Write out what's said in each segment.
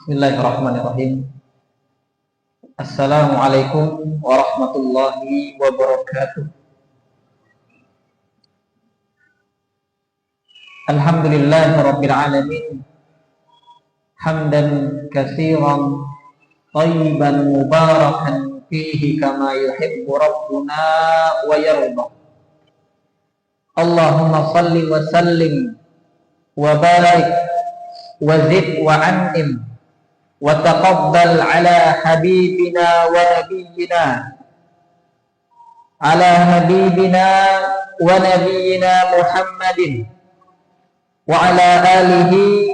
Bismillahirrahmanirrahim. Assalamualaikum warahmatullahi wabarakatuh. Alhamdulillahirabbil alamin. Hamdan katsiran thayyiban mubarakan fihi kama yuhibbu rabbuna wa yarda. Allahumma salli wa sallim wa barik wa zid wa an'im wa taqabbal ala habibina wa nabiyyina Muhammadin wa ala alihi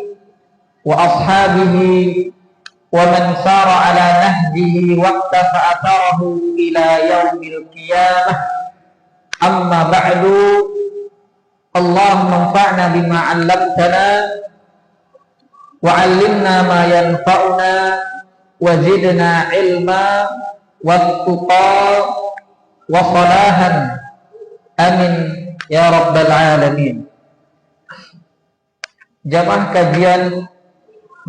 wa ashabihi wa man sara ala nahjihi wa iqtafa atharahu ila yaumil qiyamah. Amma ba'du. Allahumma anfa'na bima 'allamtana wa 'allimna ma yanfa'una wa zidna ilma wattaqa wa salahan. Amin ya rabbal alamin. Jamaah kajian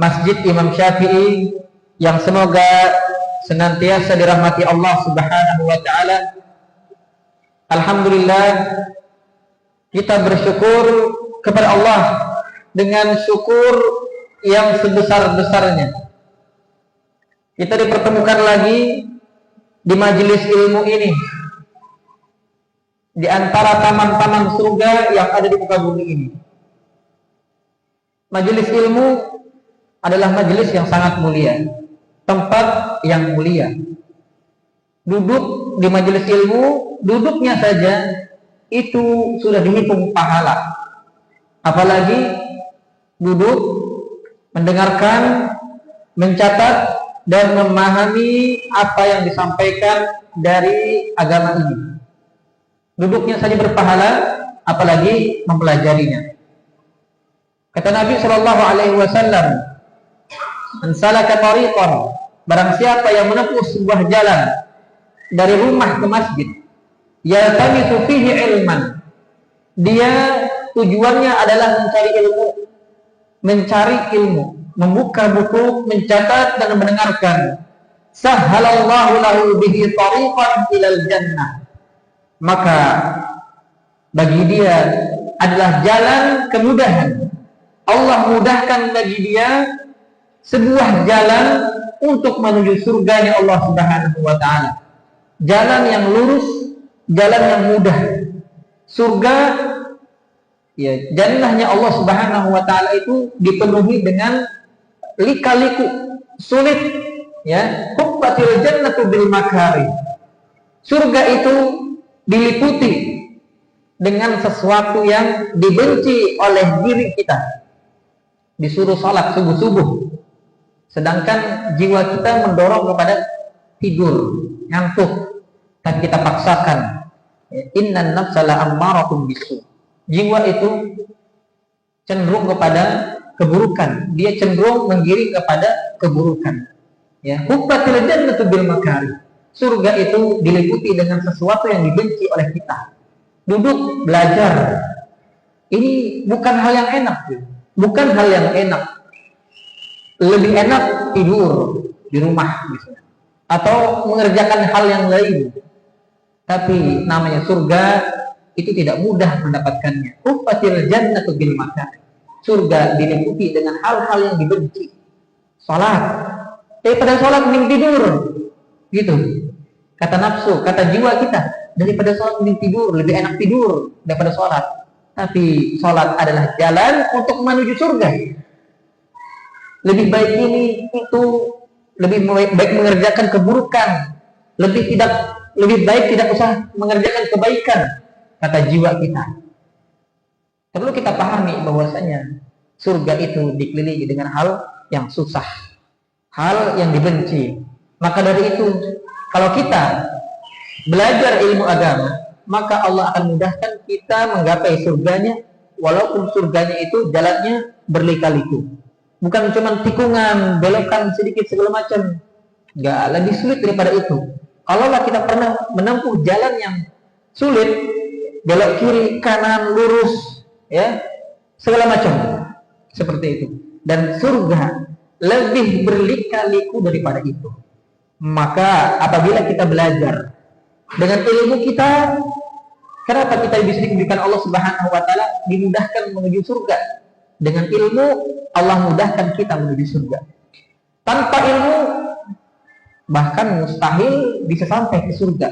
Masjid Imam Syafi'i yang semoga senantiasa dirahmati Allah Subhanahu wa taala. Alhamdulillah, kita bersyukur kepada Allah dengan syukur yang sebesar-besarnya. Kita dipertemukan lagi di majelis ilmu ini, di antara taman-taman surga yang ada di muka bumi ini. Majelis ilmu adalah majelis yang sangat mulia, tempat yang mulia. Duduk di majelis ilmu, duduknya saja itu sudah dihitung pahala. Apalagi duduk, mendengarkan, mencatat, dan memahami apa yang disampaikan dari agama ini. Duduknya saja berpahala, apalagi mempelajarinya. Kata Nabi Shallallahu Alaihi Wasallam, "Man salaka tariqan," barang siapa yang menempuh sebuah jalan dari rumah ke masjid, yaltamisu fihi ilman, dia tujuannya adalah mencari ilmu, membuka buku, mencatat dan mendengarkan. Sahhalallahu lahu bihi tariqan ilal jannah, maka bagi dia adalah jalan kemudahan. Allah mudahkan bagi dia sebuah jalan untuk menuju surganya Allah Subhanahu wa taala. Jalan yang lurus, jalan yang mudah. Surga, ya, jannahnya Allah Subhanahu wa taala itu dipenuhi dengan lika-liku, sulit, ya. Hubbatil jannatu bil makari. Surga itu diliputi dengan sesuatu yang dibenci oleh diri kita. Disuruh salat subuh-subuh, sedangkan jiwa kita mendorong kepada tidur, ngantuk, dan kita paksakan. Innan nafsa la'ammaratun bisu. Jiwa itu cenderung kepada keburukan, dia cenderung menggiring kepada keburukan. Ya, hubbatil jannatu bil makari. Surga itu diliputi dengan sesuatu yang dibenci oleh kita. Duduk belajar, ini bukan hal yang enak, bukan hal yang enak. Lebih enak tidur di rumah misalnya, atau mengerjakan hal yang lain. Tapi namanya surga itu tidak mudah mendapatkannya. Hubbatil jannatu bil makari. Surga diliputi dengan hal-hal yang dibenci. Salat, pada salat mending tidur, gitu. Kata nafsu, kata jiwa kita, daripada salat mending tidur, lebih enak tidur daripada salat. Tapi salat adalah jalan untuk menuju surga. Lebih baik ini itu, lebih baik mengerjakan keburukan, lebih baik tidak usah mengerjakan kebaikan, kata jiwa kita. Perlu kita pahami bahwasanya surga itu dikelilingi dengan hal yang susah, hal yang dibenci. Maka dari itu, kalau kita belajar ilmu agama, maka Allah akan mudahkan kita menggapai surganya, walaupun surganya itu jalannya berlika-liku. Bukan cuma tikungan, belokan sedikit segala macam. Enggak, lebih sulit daripada itu. Kalaulah kita pernah menempuh jalan yang sulit, belok kiri, kanan, lurus, ya, segala macam seperti itu. Dan surga lebih berlika-liku daripada itu. Maka apabila kita belajar dengan ilmu kita, kenapa kita bisa diberikan Allah Subhanahu wa taala dimudahkan menuju surga? Dengan ilmu Allah mudahkan kita menuju surga. Tanpa ilmu bahkan mustahil bisa sampai ke surga.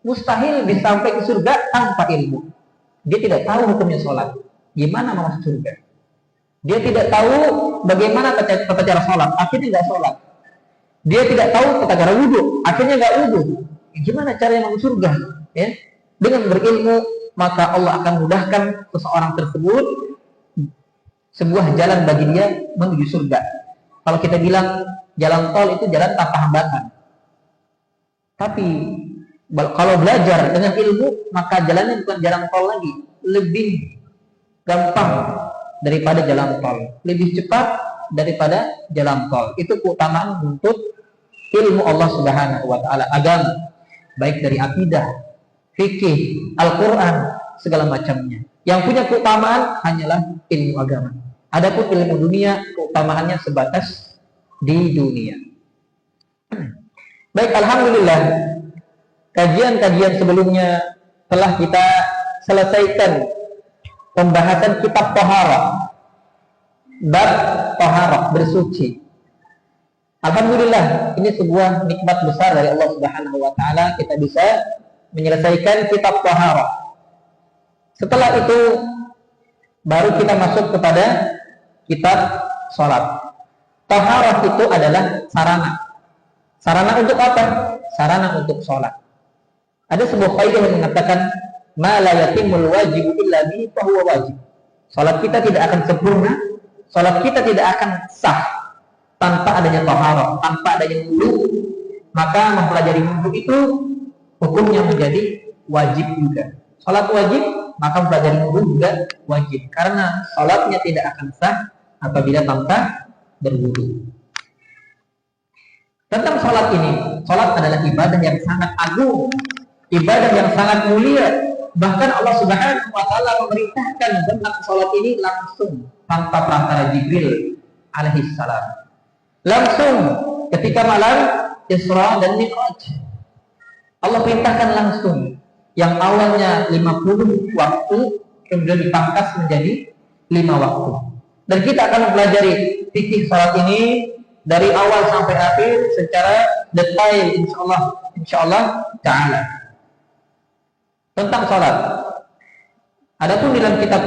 Mustahil bisa sampai ke surga tanpa ilmu. Dia tidak tahu hukumnya sholat, gimana mau masuk surga. Dia tidak tahu bagaimana tata cara sholat, akhirnya nggak sholat. Dia tidak tahu tata cara wudhu, akhirnya nggak wudhu. Gimana caranya masuk surga? Ya? Dengan berilmu, maka Allah akan mudahkan seseorang tersebut sebuah jalan bagi dia menuju surga. Kalau kita bilang jalan tol itu jalan tanpa hambatan. Tapi kalau belajar dengan ilmu, maka jalannya bukan jalan tol lagi, lebih gampang daripada jalan tol, lebih cepat daripada jalan tol. Itu keutamaan untuk ilmu Allah Subhanahu wa taala, agama, baik dari akidah, fikih, Al-Qur'an, segala macamnya. Yang punya keutamaan hanyalah ilmu agama. Adapun ilmu dunia, keutamaannya sebatas di dunia. Baik, alhamdulillah, kajian-kajian sebelumnya telah kita selesaikan pembahasan kitab Taharah, bab Taharah, bersuci. Alhamdulillah, ini sebuah nikmat besar dari Allah Subhanahu wa taala, kita bisa menyelesaikan kitab Taharah. Setelah itu baru kita masuk kepada kitab salat. Taharah itu adalah sarana. Sarana untuk apa? Sarana untuk salat. Ada sebuah kaidah yang mengatakan ma la yatimul wajibu illa bihi fa huwa wajib. Salat kita tidak akan sempurna, salat kita tidak akan sah tanpa adanya taharah, tanpa adanya wudu. Maka mempelajari wudu itu hukumnya menjadi wajib juga. Salat wajib, maka mempelajari wudu juga wajib, karena salatnya tidak akan sah apabila tanpa berwudu. Tentang salat ini, salat adalah ibadah yang sangat agung, ibadah yang sangat mulia. Bahkan Allah Subhanahu wa taala memerintahkan tentang salat ini langsung tanpa perantara Jibril alaihi salam. Langsung ketika malam Isra dan Mi'raj. Allah perintahkan langsung, yang awalnya 50 waktu kemudian dipangkas menjadi 5 waktu. Dan kita akan mempelajari fikih salat ini dari awal sampai akhir secara detail insyaallah taala. Tentang salat. Adapun dalam kitab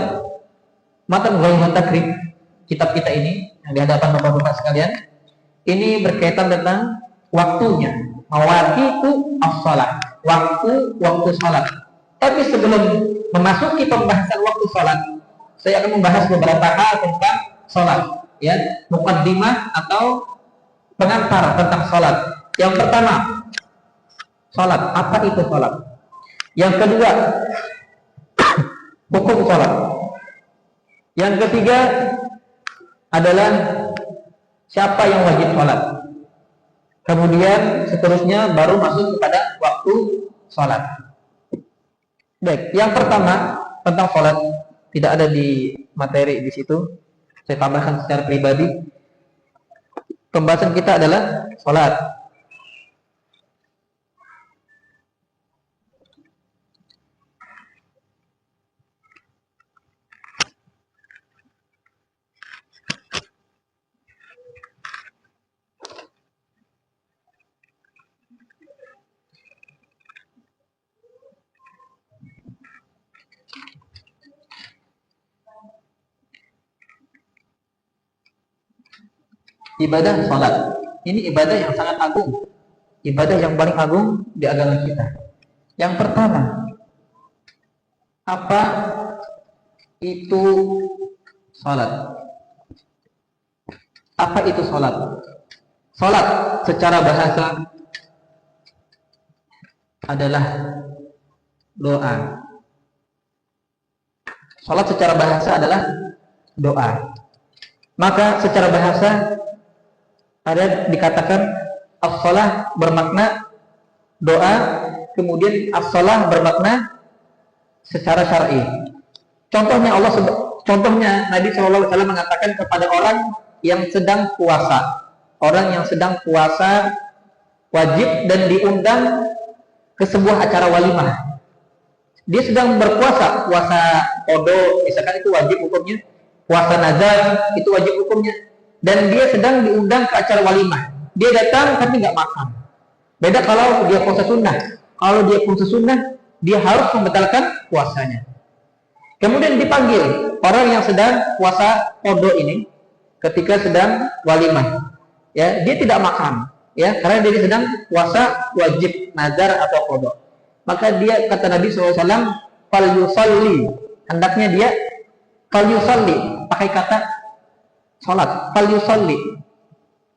Matan Ghairut Takrib, kitab kita ini yang di hadapan Bapak-bapak sekalian, ini berkaitan tentang waktunya, mawaqitu as-shalah, waktu salat. Tapi sebelum memasuki pembahasan waktu salat, saya akan membahas beberapa hal tentang salat, ya, muqaddimah atau pengantar tentang salat. Yang pertama, salat, apa itu salat? Yang kedua, hukum salat. Yang ketiga adalah siapa yang wajib salat. Kemudian seterusnya baru masuk kepada waktu salat. Baik, yang pertama tentang salat, tidak ada di materi di situ. Saya tambahkan secara pribadi. Pembahasan kita adalah salat. Ibadah salat ini ibadah yang sangat agung, ibadah yang paling agung di agama kita. Yang pertama, apa itu salat? Apa itu salat? Salat secara bahasa adalah doa. Salat secara bahasa adalah doa. Maka secara bahasa ada dikatakan as-shalah bermakna doa, kemudian as-shalah bermakna secara syar'i. Contohnya Nabi SAW mengatakan kepada orang yang sedang puasa. Orang yang sedang puasa wajib dan diundang ke sebuah acara walimah. Dia sedang berpuasa, puasa qada misalkan itu wajib hukumnya, puasa nazar itu wajib hukumnya, dan dia sedang diundang ke acara walimah. Dia datang tapi nggak makan. Beda kalau dia puasa sunnah. Kalau dia puasa sunnah, dia harus membatalkan puasanya. Kemudian dipanggil orang yang sedang puasa qada ini ketika sedang walimah. Ya, dia tidak makan, ya, karena dia sedang puasa wajib nazar atau qada. Maka dia, kata Nabi SAW, fal yusalli, hendaknya dia fal yusalli, pakai kata salat, fal yusalli.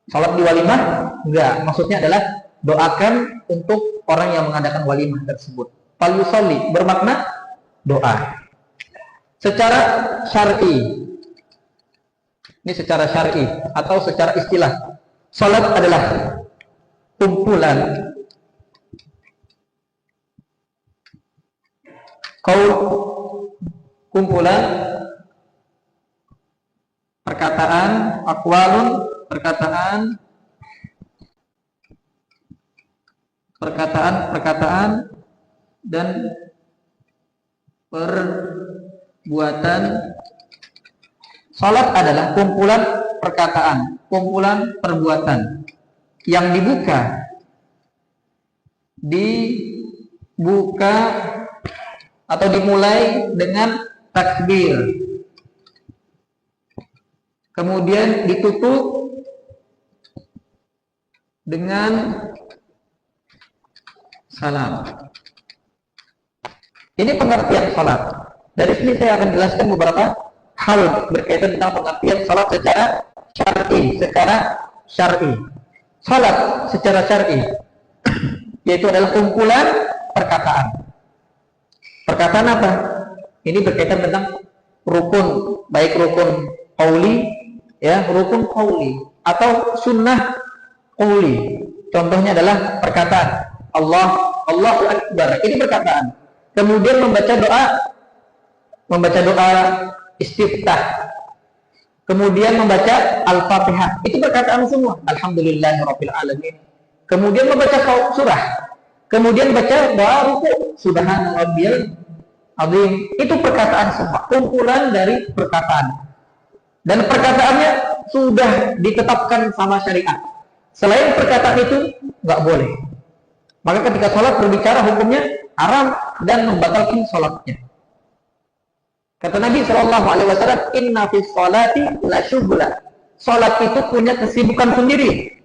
Salat di walimah enggak, maksudnya adalah doakan untuk orang yang mengadakan walimah tersebut. Fal yusalli bermakna doa. Secara syar'i, ini secara syar'i atau secara istilah, salat adalah kumpulan kumpulan perkataan, aqwalun, perkataan dan perbuatan. Salat adalah kumpulan perkataan, kumpulan perbuatan yang dibuka atau dimulai dengan takbir, kemudian ditutup dengan salam. Ini pengertian salat. Dari sini saya akan jelaskan beberapa hal berkaitan tentang pengertian salat secara syar'i. Salat secara syar'i yaitu adalah kumpulan perkataan. Perkataan apa? Ini berkaitan tentang rukun, baik rukun qauli, ya, rukun qauli atau sunnah qauli. Contohnya adalah perkataan Allahu Akbar. Ini perkataan. Kemudian membaca doa istiftah. Kemudian membaca Al-Fatihah. Itu perkataan semua. Alhamdulillahirabbil alamin. Kemudian membaca surah. Kemudian baca doa ruku, subhanallahil azim. Itu perkataan semua, kumpulan dari perkataan. Dan perkataannya sudah ditetapkan sama syariat. Selain perkataan itu nggak boleh. Maka ketika sholat berbicara hukumnya haram dan membatalkan sholatnya. Kata Nabi SAW, inna fis sholati la syughla. Sholat itu punya kesibukan sendiri.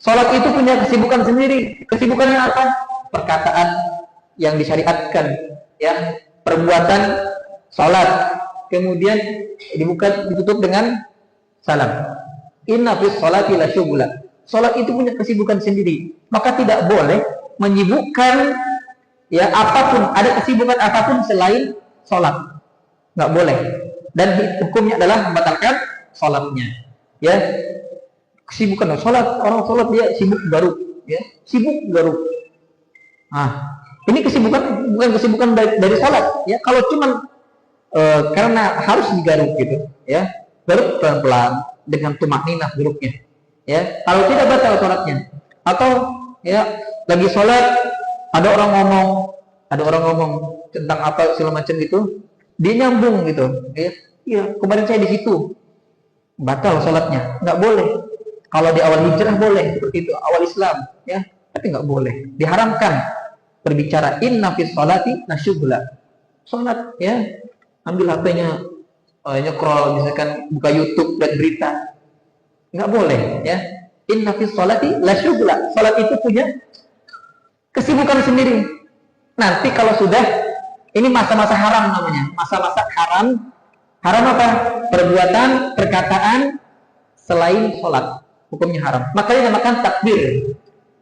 Sholat itu punya kesibukan sendiri. Kesibukannya apa? Perkataan yang disyariatkan, ya, perbuatan sholat. Kemudian ditutup dengan salam. Inna fis sholati la syughla. Sholat itu punya kesibukan sendiri. Maka tidak boleh menyibukkan, ya, apapun, ada kesibukan apapun selain sholat. Nggak boleh. Dan hukumnya adalah membatalkan sholatnya. Ya, kesibukan sholat, orang sholat dia sibuk garuk, ya, sibuk garuk. Nah, ini kesibukan bukan kesibukan dari sholat, ya. Kalau cuman karena harus digaruk gitu, ya, garuk pelan-pelan dengan tumakninah garuknya, ya. Kalau tidak batal sholatnya. Atau, ya, lagi sholat ada orang ngomong tentang apa segala macam gitu, dia nyambung gitu, ya. Iya, kemarin saya di situ, batal sholatnya, nggak boleh. Kalau di awal hijrah boleh seperti itu, awal Islam, ya, tapi nggak boleh, diharamkan berbicara. Inna fis sholati nasyughla. Sholat, ya, ambil HP-nya, nyekrol, misalkan buka YouTube dan berita, nggak boleh, ya. Inna fis sholati nasyughla. Sholat itu punya kesibukan sendiri. Nanti kalau sudah, ini masa-masa haram namanya, masa-masa haram. Haram apa? Perbuatan, perkataan selain sholat, hukumnya haram. Makanya dinamakan takbir.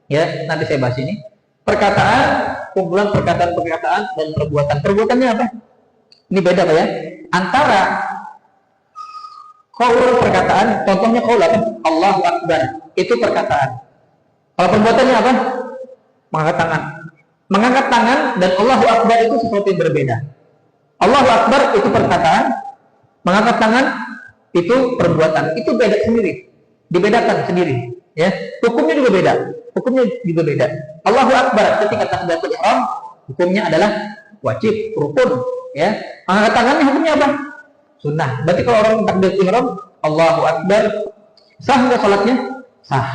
Ya, nanti saya bahas ini. Perkataan, kumpulan perkataan-perkataan dan perbuatan. Perbuatannya apa? Ini beda Pak ya. Antara qaul perkataan, contohnya qaul apa? Allahu Akbar. Itu perkataan. Kalau perbuatannya apa? Mengangkat tangan. Mengangkat tangan dan Allahu Akbar itu sesuatu yang berbeda. Allahu Akbar itu perkataan, mengangkat tangan itu perbuatan, itu beda sendiri, dibedakan sendiri, ya. Hukumnya juga beda, Allahu Akbar ketika takbiratul ihram hukumnya adalah wajib, rukun, ya. Angkat tangannya hukumnya apa? Sunnah. Berarti kalau orang takbiratul ihram Allahu Akbar, sah nggak salatnya? Sah,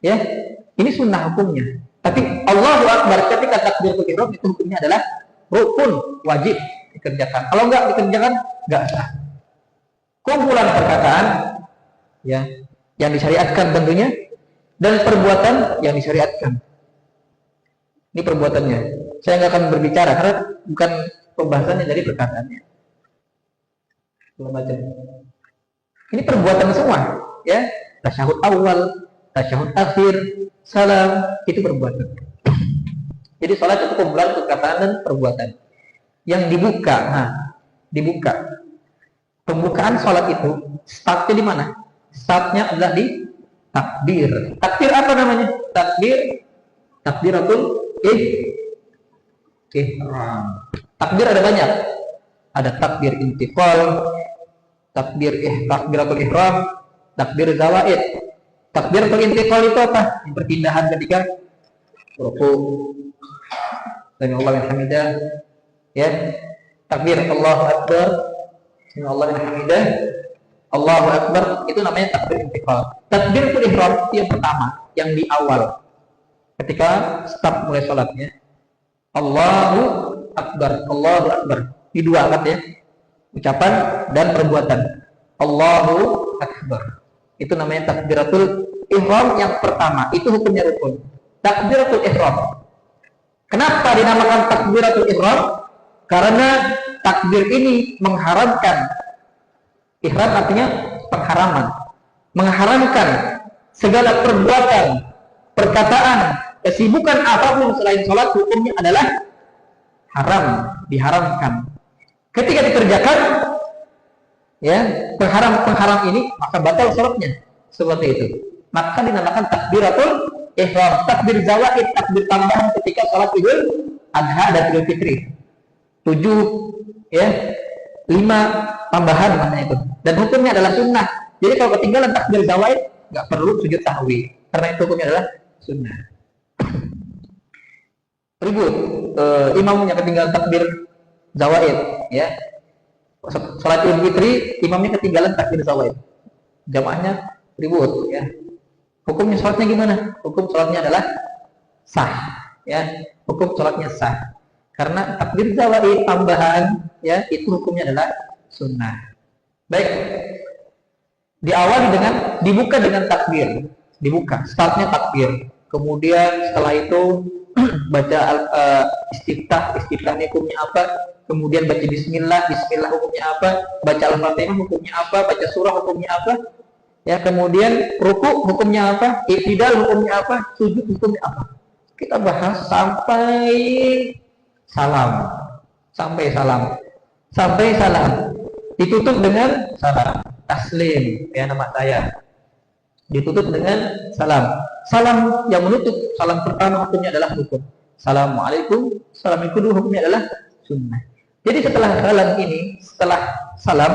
ya. Ini sunnah hukumnya. Tapi Allahu Akbar ketika takbiratul ihram itu hukumnya adalah rukun, wajib dikerjakan. Kalau nggak dikerjakan, nggak sah. Kumpulan perkataan, ya, yang disyariatkan tentunya, dan perbuatan yang disyariatkan. Ini perbuatannya. Saya nggak akan berbicara karena bukan pembahasannya dari perkataannya. Ini perbuatan semua, ya. Tasyahud awal, tasyahud akhir, salam, itu perbuatan. Jadi salat itu kumpulan perkataan dan perbuatan. Yang dibuka, dibuka. Pembukaan salat itu startnya di mana? Startnya adalah di takbir. Takbir apa namanya? Takbiratul ihram. Takbir ada banyak. Ada takbir intiqal, takbiratul ihram, takbir zawaid. Takbiratul intiqal itu apa? Yang perpindahan ketika ruku. Sami Allahu liman hamidah, ya. Takbir Allahu Akbar, Sami Allahu liman hamidah, Allahu Akbar, itu namanya takbir intiqal. Takbiratul ihram yang pertama, yang di awal. Ketika start mulai salatnya. Allahu Akbar, Allahu Akbar. Ini dua angkat, ya. Ucapan dan perbuatan. Allahu Akbar. Itu namanya takbiratul ihram yang pertama. Itu hukumnya rukun. Takbiratul ihram. Kenapa dinamakan takbiratul ihram? Karena takbir ini mengharamkan. Ihram artinya pengharaman. Mengharamkan segala perbuatan, perkataan, kesibukan apapun selain sholat, hukumnya adalah haram, diharamkan. Ketika dikerjakan, ya, pengharam ini, maka batal sholatnya. Seperti itu. Maka dinamakan takbiratul ihram, takbir zawaid, takbir tambahan ketika sholat Idul Adha dan Idul Fitri. 7, ya, 5 tambahan namanya itu. Dan hukumnya adalah sunnah. Jadi kalau ketinggalan takbir zawaid, nggak perlu sujud sahwi, karena itu hukumnya adalah sunnah. Ribut, imamnya ketinggalan takbir zawaid, ya. Salat Idul Fitri, imamnya ketinggalan takbir zawaid, jamaahnya ribut, ya. Hukumnya salatnya gimana? Hukum salatnya adalah sah, ya. Hukum salatnya sah, karena takbir zawaid tambahan, ya, itu hukumnya adalah sunnah. Baik, diawali dengan dibuka dengan takbir, dibuka, startnya takbir. Kemudian setelah itu baca istiftahnya hukumnya apa? Kemudian baca bismillah hukumnya apa? Baca al-fatihah hukumnya apa? Baca surah hukumnya apa? Ya, kemudian ruku hukumnya apa? I'tidal hukumnya apa? Sujud hukumnya apa? Kita bahas sampai salam. Sampai salam. Ditutup dengan salam. Taslim, ya, nama saya. Ditutup dengan salam. Salam yang menutup, salam pertama hukumnya adalah rukun. Assalamualaikum, salam yang kedua hukumnya adalah sunnah. Jadi setelah salam,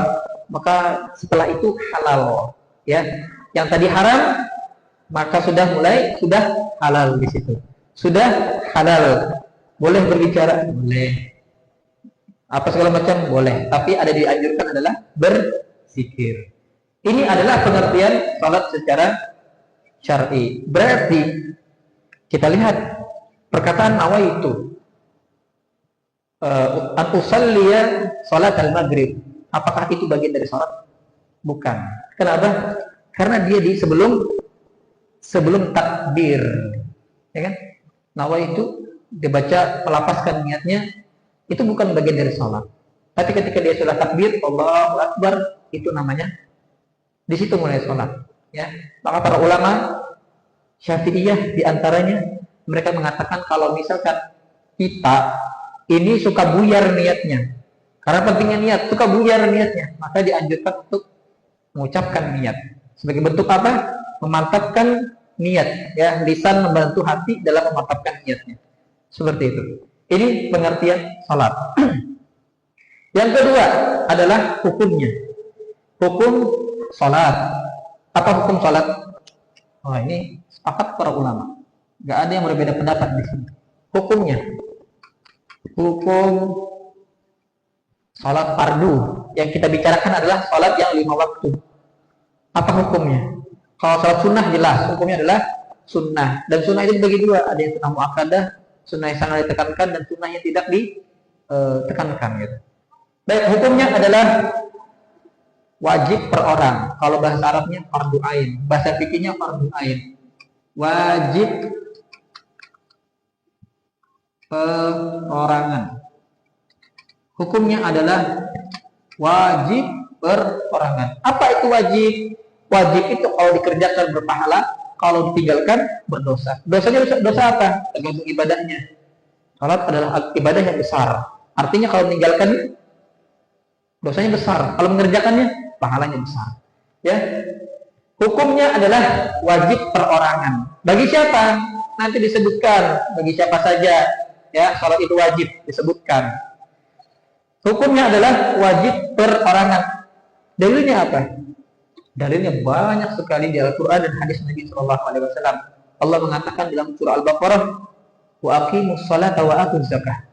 maka setelah itu halal, ya. Yang tadi haram, maka sudah halal di situ. Sudah halal. Boleh berbicara, boleh. Apa segala macam boleh, tapi ada dianjurkan adalah berzikir. Ini adalah pengertian salat secara syar'i. Berarti kita lihat perkataan nawaitu an usalliya salat al-maghrib. Apakah itu bagian dari salat? Bukan. Kenapa? Karena dia di sebelum takbir. Ya kan? Nawaitu dibaca melapaskan niatnya, itu bukan bagian dari salat. Tapi ketika dia sudah takbir, Allahu Akbar, itu namanya di situ mulai sholat, ya. Maka para ulama Syafi'iyah diantaranya mereka mengatakan kalau misalkan kita ini suka buyar niatnya, karena pentingnya niat, suka buyar niatnya, maka dianjurkan untuk mengucapkan niat sebagai bentuk apa? Memantapkan niat, ya. Lisan membantu hati dalam memantapkan niatnya. Seperti itu. Ini pengertian sholat. Yang kedua adalah hukumnya. Hukum sholat. Apa hukum sholat? Oh, ini sepakat para ulama. Gak ada yang berbeda pendapat di sini. Hukumnya, hukum sholat fardu. Yang kita bicarakan adalah sholat yang 5 waktu. Apa hukumnya? Kalau sholat sunnah jelas, hukumnya adalah sunnah. Dan sunnah itu dibagi dua. Ada yang sunnah muakkadah, sunnah yang sangat ditekankan, dan sunnah yang tidak ditekankan. Gitu. Baik, hukumnya adalah wajib per orang. Kalau bahasa Arabnya fardu ain, bahasa fikihnya fardu ain. Wajib perorangan. Hukumnya adalah wajib perorangan. Apa itu wajib? Wajib itu kalau dikerjakan berpahala, kalau ditinggalkan berdosa. Dosanya dosa apa? Tergantung ibadahnya. Salat adalah ibadah yang besar. Artinya kalau meninggalkan dosanya besar, kalau mengerjakannya pahalanya besar. Ya. Hukumnya adalah wajib perorangan. Bagi siapa? Nanti disebutkan bagi siapa saja. Ya, salat itu wajib disebutkan. Hukumnya adalah wajib perorangan. Dalilnya apa? Dalilnya banyak sekali di Al-Quran dan hadis Nabi Shallallahu Alaihi Wasallam. Allah mengatakan dalam surah Al-Baqarah, wa aqimus salata wa atuz zakah.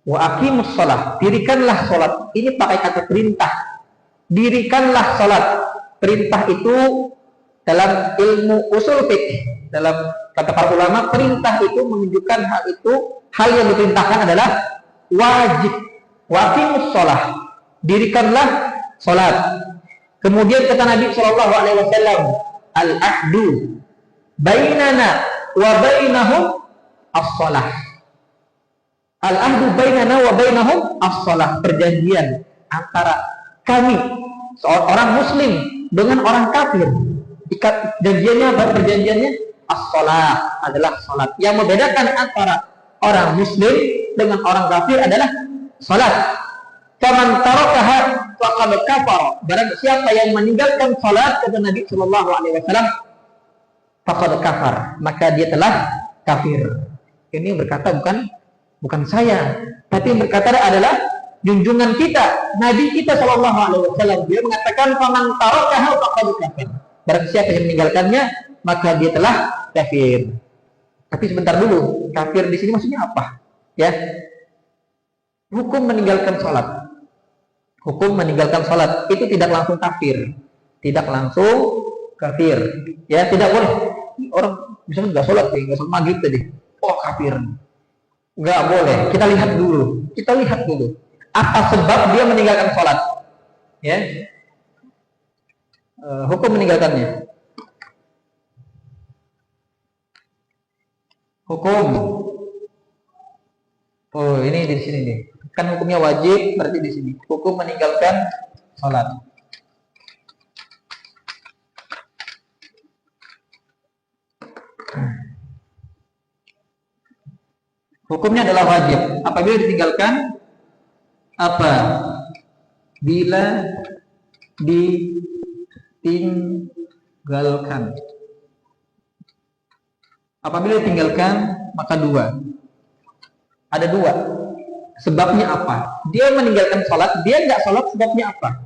Wa aqimus salat, dirikanlah salat. Ini pakai kata perintah. Dirikanlah salat. Perintah itu dalam ilmu usul fiqh, dalam kata para ulama, perintah itu menunjukkan hal yang diperintahkan adalah wajib. Wa aqimus salat, dirikanlah salat. Kemudian kata Nabi Shallallahu Alaihi Wasallam, al-ahdu bainana wa bainahum as-salah. Al-ahdu bainana wa bainahum as-salah. Perjanjian antara kami, seorang muslim dengan orang kafir. Perjanjiannya apa? Perjanjiannya as-salah, adalah salat. Yang membedakan antara orang muslim dengan orang kafir adalah salat. Faman tarakaha faqad kafara. Barang siapa yang meninggalkan salat, kata Nabi sallallahu alaihi wasallam, faqad kafar, maka dia telah kafir. Ini berkata bukan saya, tapi yang berkata adalah junjungan kita, Nabi kita sallallahu alaihi wasallam. Dia mengatakan faman tarakaha faqad kafar. Barang siapa yang meninggalkannya, maka dia telah kafir. Tapi sebentar dulu, kafir di sini maksudnya apa? Ya. Hukum meninggalkan salat. Hukum meninggalkan salat itu tidak langsung kafir, tidak langsung kafir, ya, tidak boleh. Orang misalnya nggak salat, nggak salat maghrib tadi, oh kafir, nggak boleh. Kita lihat dulu, apa sebab dia meninggalkan salat, ya. Hukum meninggalkannya, hukum. Oh, ini di sini nih. Kan hukumnya wajib, berarti di sini. Hukum meninggalkan salat. Hukumnya adalah wajib. Apabila ditinggalkan, apa? Bila ditinggalkan. Apabila ditinggalkan, maka ada dua. Sebabnya apa? Dia meninggalkan sholat, dia nggak sholat, sebabnya apa?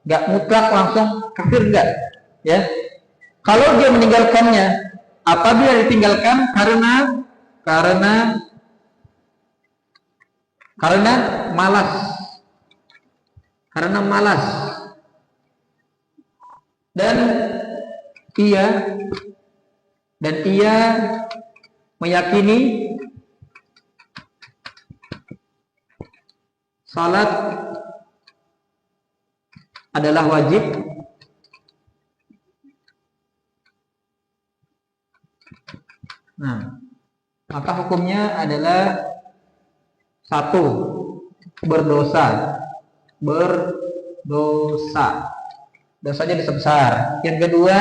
Nggak mutlak langsung kafir, nggak? Ya. Kalau dia meninggalkannya, apabila ditinggalkan karena malas, dan ia meyakini salat adalah wajib, nah, maka hukumnya adalah satu, berdosa, dosanya bisa besar. Yang kedua,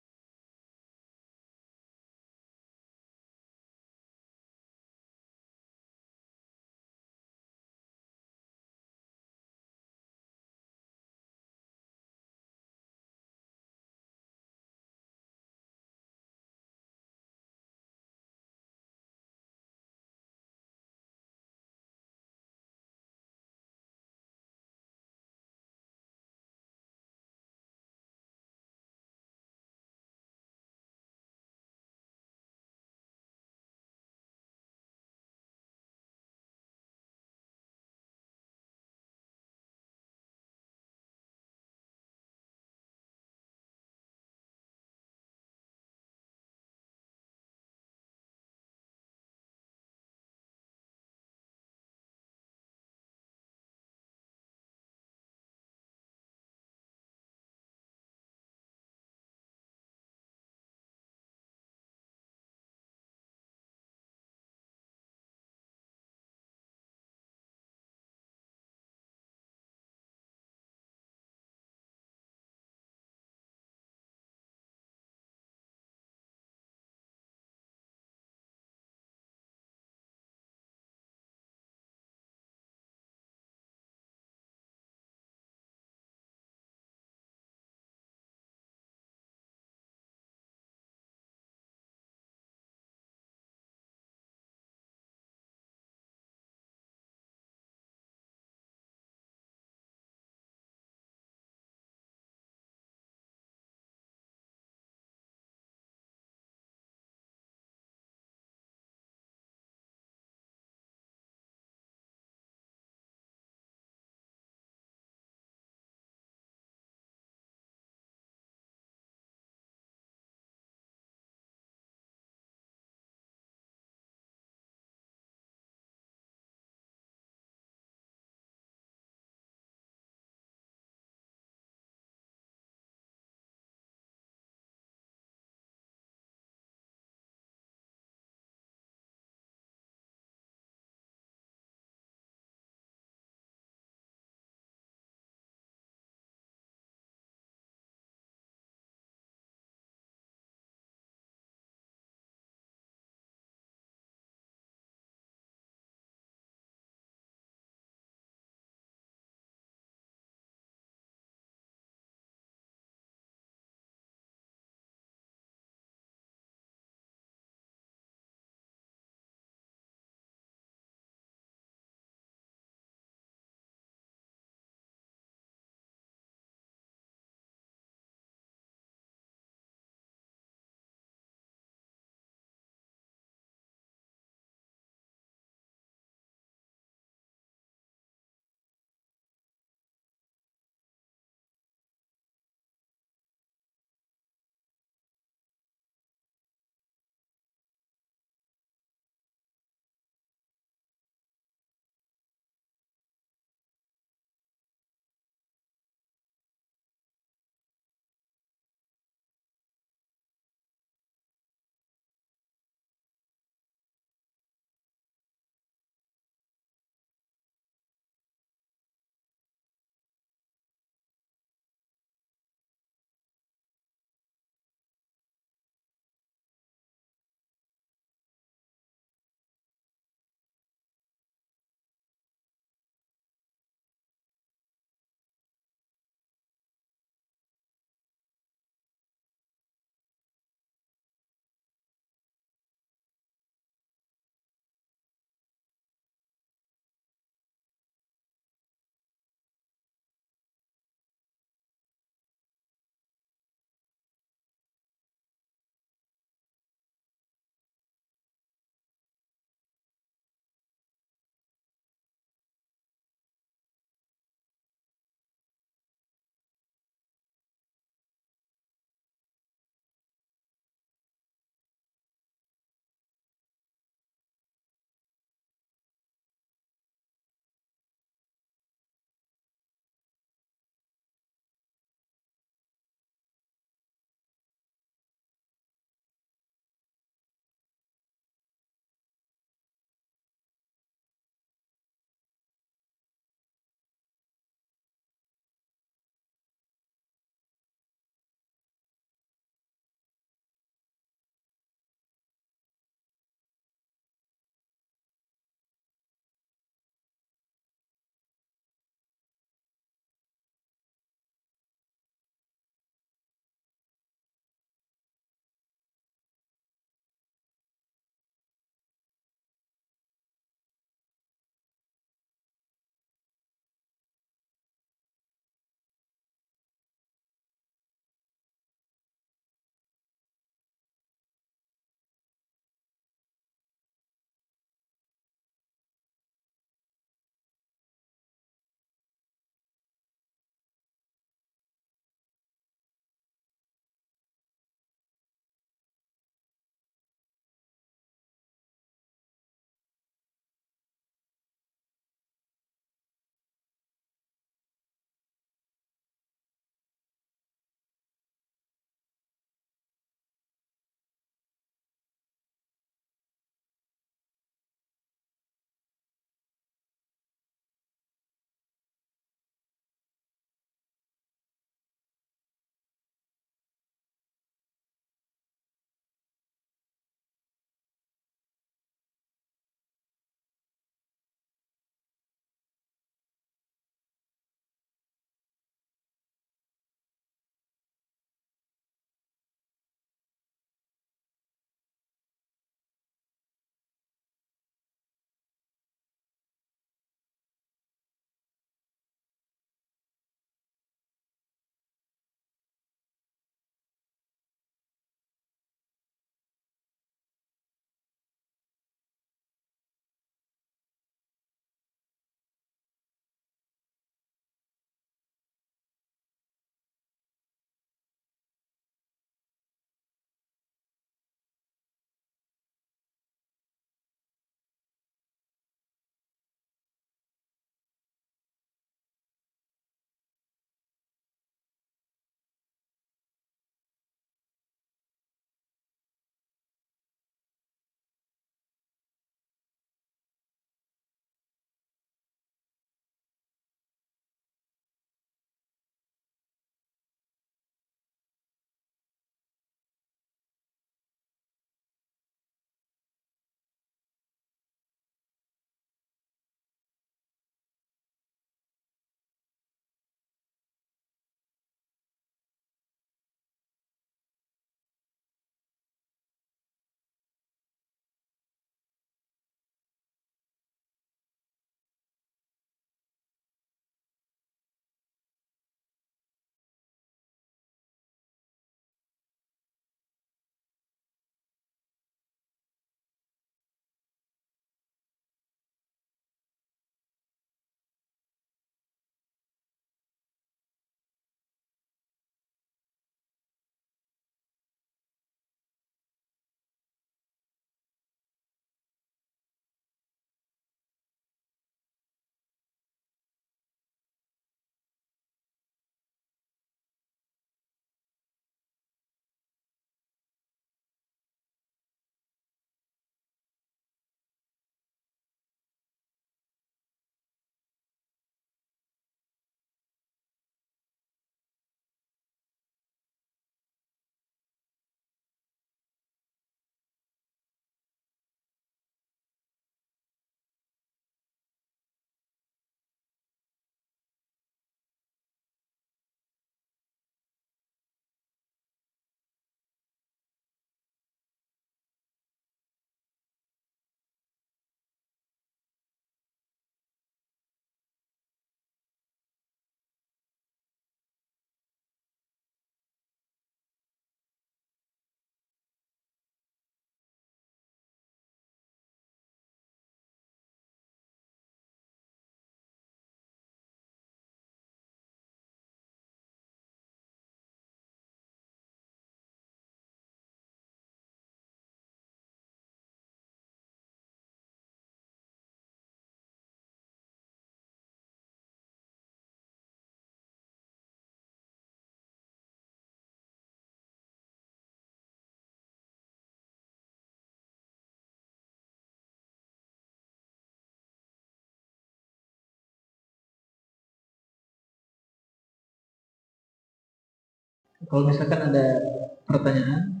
Kalau misalkan ada pertanyaan,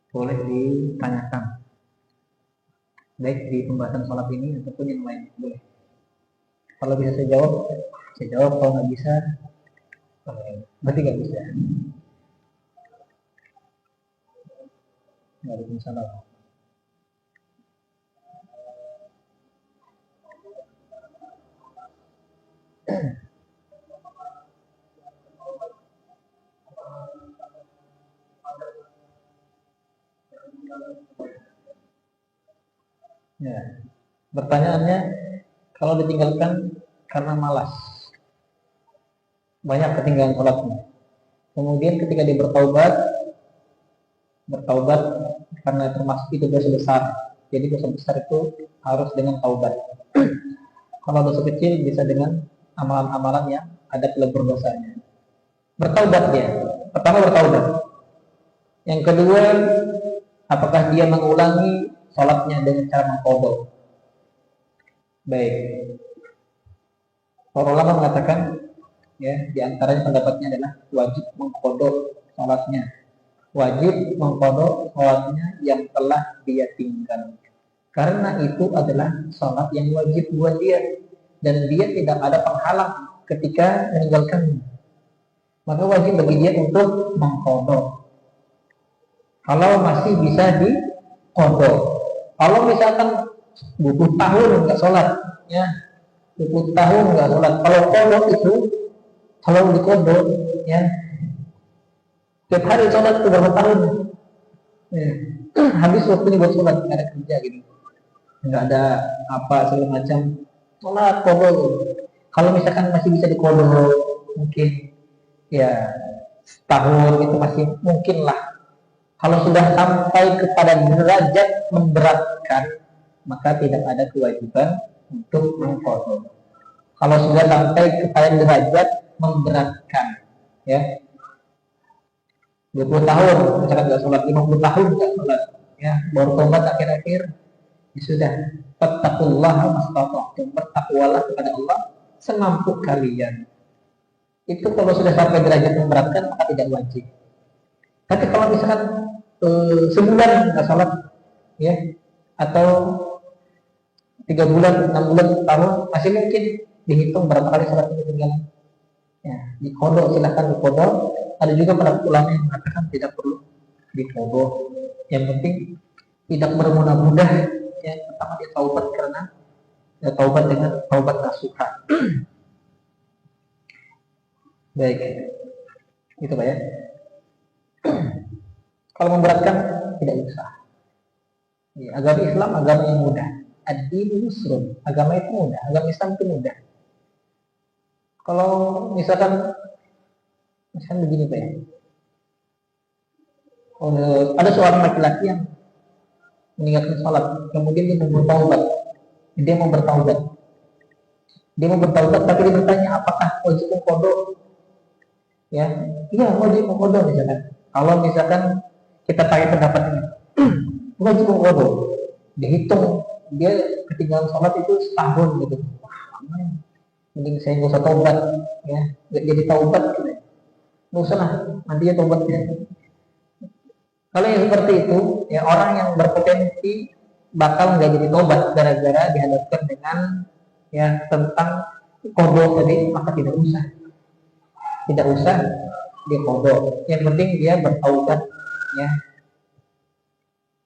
boleh ditanyakan, baik di pembahasan sholat ini ataupun yang lain, boleh. Kalau bisa saya jawab. Kalau nggak bisa, berarti nggak bisa. Waalaikumsalam. Ya, pertanyaannya, kalau ditinggalkan karena malas, banyak ketinggalan sholatnya. Kemudian ketika dia bertaubat karena termasuk itu dosa besar. Jadi dosa besar itu harus dengan taubat. Kalau dosa kecil bisa dengan amalan-amalan yang ada pelebur dosanya. Bertaubat dia. Pertama bertaubat. Yang kedua, apakah dia mengulangi sholatnya dengan cara mengqadha? Baik. Para ulama mengatakan, ya, di antaranya pendapatnya adalah wajib mengqadha sholatnya. Wajib mengqadha sholatnya yang telah dia tinggal. Karena itu adalah sholat yang wajib buat dia dan dia tidak ada penghalang ketika meninggalkannya. Maka wajib bagi dia untuk mengqadha. Kalau masih bisa diqadha. Kalau misalkan 20 tahun nggak sholat, ya, 20 tahun nggak sholat. Kalau qadha itu, kalau diqadha, ya, setiap hari sholat itu berapa tahun? Ya. Habis waktunya buat sholat, nggak ada kerja gitu, nggak ada apa segala macam, sholat qadha. Kalau misalkan masih bisa diqadha, mungkin ya setahun itu masih mungkin lah. Kalau sudah sampai kepada derajat memberatkan, maka tidak ada kewajiban untuk mengqadha. Kalau sudah sampai kepada derajat memberatkan, ya, 20 tahun misalkan nggak sholat, 50 tahun nggak sholat, ya, baru tobat akhir-akhir, ya sudah, fattaqullaha mastata'tum, bertakwalah kepada Allah semampu kalian. Itu kalau sudah sampai derajat memberatkan maka tidak wajib. Tapi kalau misalkan sebulan nggak sholat, ya, atau 3 bulan, 6 bulan, tahun, masih mungkin dihitung berapa kali sholat itu ketinggalan. Ya, diqadha, silahkan diqadha. Ada juga para ulama yang mengatakan tidak perlu diqadha. Yang penting tidak bermudah-mudah, ya, pertama dia taubat karena ya, taubat dengan taubat nasuha. Baik, itu Pak ya. Kalau memberatkan tidak usah. Ya, agama Islam agama yang mudah. Ad-dinu yusrun, agama itu mudah, agama Islam itu mudah. Kalau misalkan begini Pak ya, ada seorang laki-laki yang meninggalkan sholat, kemudian dia mau bertaubat, tapi dia bertanya apakah wajib mengqadha? Ya, iya wajib mengqadha misalkan. Kalau misalkan kita pakai pendapat ini, wajib mengqadha, dihitung dia ketinggalan sholat itu setahun gitu. Mending saya nggak usah taubat, ya, nggak jadi taubat gitu. Nggak usah lah, nanti ya taubatnya. Kalau yang seperti itu, ya, orang yang berpotensi bakal nggak jadi taubat gara-gara dihadapkan dengan, ya, tentang qadha tadi, maka tidak usah diqadha. Yang penting dia bertaubat, ya.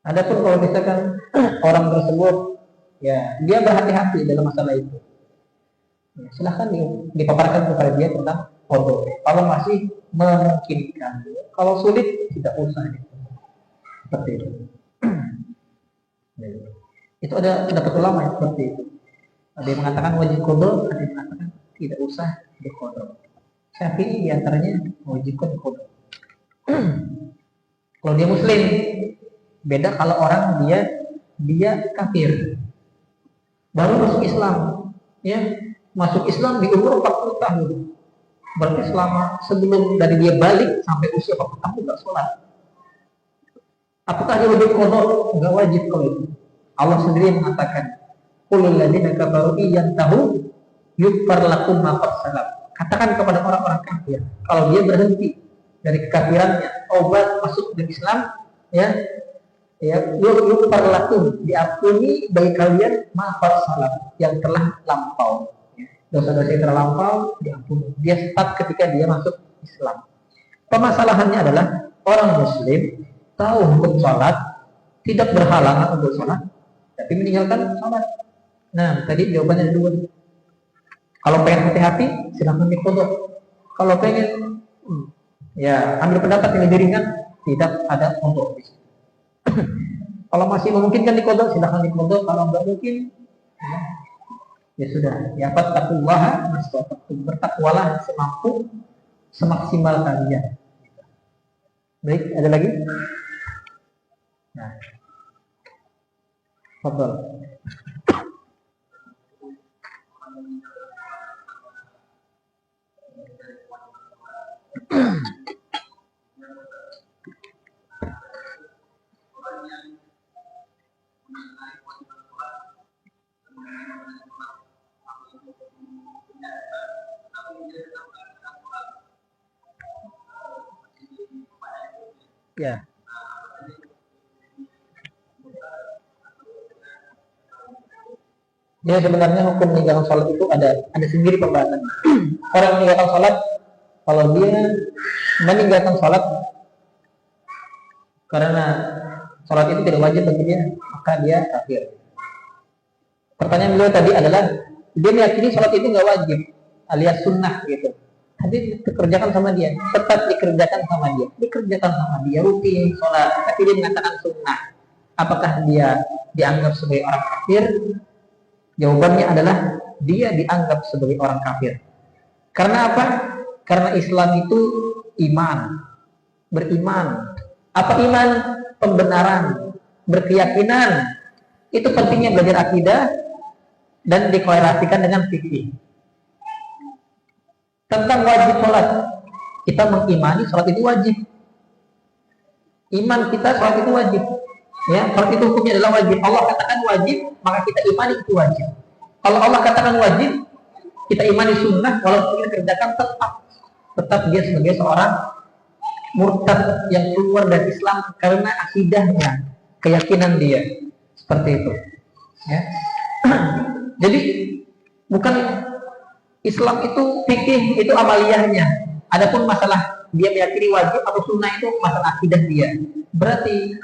Adapun kalau misalkan orang tersebut, ya, dia berhati-hati dalam masalah itu, ya, silahkan dipaparkan kepada dia tentang qadha. Kalau masih memungkinkan, kalau sulit tidak usah. Seperti itu. Itu ada pendapat ulama yang seperti itu. Ada yang mengatakan wajib qadha, ada yang mengatakan tidak usah diqadha. Syafi'i diantaranya mewajibkan qadha. Kalau dia muslim, beda kalau orang dia kafir, baru masuk Islam, ya, masuk Islam di umur 40 tahun. Berarti selama sebelum dari dia balik sampai usia 40 tahun nggak sholat. Apakah dia wajib qadha? Nggak wajib kalau itu. Allah sendiri mengatakan, qul lil ladzina kafaru yantahu yughfar lakum ma qad salaf. Katakan kepada orang-orang kafir, kalau dia berhenti dari kekafirannya, obat masuk ke Islam, ya, lu perlaku diampuni bagi kalian ma'afar salam yang telah lampau, ya. Dosa-dosa yang telah lampau diampuni. Dia start ketika dia masuk Islam. Permasalahannya adalah orang Muslim tahu hukum sholat, tidak berhalangan untuk sholat, tapi meninggalkan sholat. Nah, tadi jawabannya ada dua. Kalau pengen hati-hati, silahkan dikodok. Kalau pengen, ya ambil pendapat yang lebih ringan, tidak ada kodok. Kalau masih memungkinkan dikodok, silahkan dikodok. Kalau nggak mungkin, ya sudah. Ya fattaqullaha mastata'tum, bertakwalah semampu, semaksimal kalian. Baik, ada lagi? Nah, fadhal. Ya. Ya sebenarnya hukum meninggalkan sholat itu ada sendiri pembahasan. Orang meninggalkan sholat, kalau dia meninggalkan sholat karena sholat itu tidak wajib bagi dia, maka dia kafir. Pertanyaan beliau tadi adalah dia meyakini sholat itu nggak wajib, alias sunnah gitu. Tapi dikerjakan sama dia, tetap dikerjakan sama dia, rutin sholat, tapi dia mengatakan sunnah. Apakah dia dianggap sebagai orang kafir? Jawabannya adalah dia dianggap sebagai orang kafir. Karena apa? Karena Islam itu iman, beriman. Apa iman? Pembenaran, berkeyakinan. Itu pentingnya belajar akidah dan dikorelasikan dengan fikih. Tentang wajib sholat, kita mengimani sholat itu wajib. Iman kita sholat itu wajib. Ya, sholat itu hukumnya adalah wajib. Allah katakan wajib, maka kita imani itu wajib. Kalau Allah katakan wajib, kita imani sunnah, walaupun kita kerjakan tetap dia sebagai seorang murtad yang keluar dari Islam karena akidahnya, keyakinan dia. Seperti itu. Ya. Jadi bukan Islam itu fikih, itu amaliyahnya. Adapun masalah dia meyakini wajib atau sunnah itu masalah akidah dia. Berarti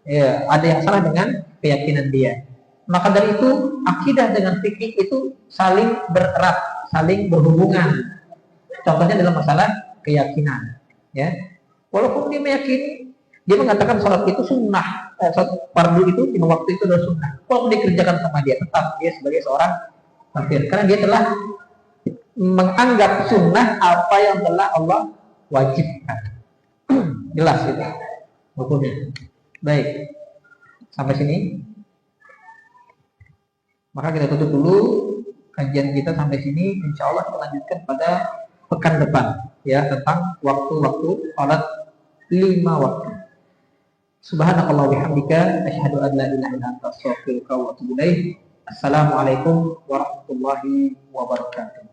ya, ada yang salah dengan keyakinan dia. Maka dari itu akidah dengan fikih itu saling bererat, saling berhubungan. Contohnya dalam masalah keyakinan. Ya, walaupun dia meyakini, dia mengatakan sholat itu sunnah, sholat fardu itu 5 waktu itu adalah sunnah. Walaupun dikerjakan sama dia, tetap dia sebagai seorang kafir. Karena dia telah menganggap sunnah apa yang telah Allah wajibkan. Jelas itu hukumnya. Baik, sampai sini. Maka kita tutup dulu kajian kita sampai sini. Insya Allah kita lanjutkan pada pekan depan, ya, tentang waktu-waktu sholat 5 waktu. Subhanakallah bihamdika asyhadu an la ilaha illa anta astaghfiruka wa atubu ilaik. Assalamualaikum warahmatullahi wabarakatuh.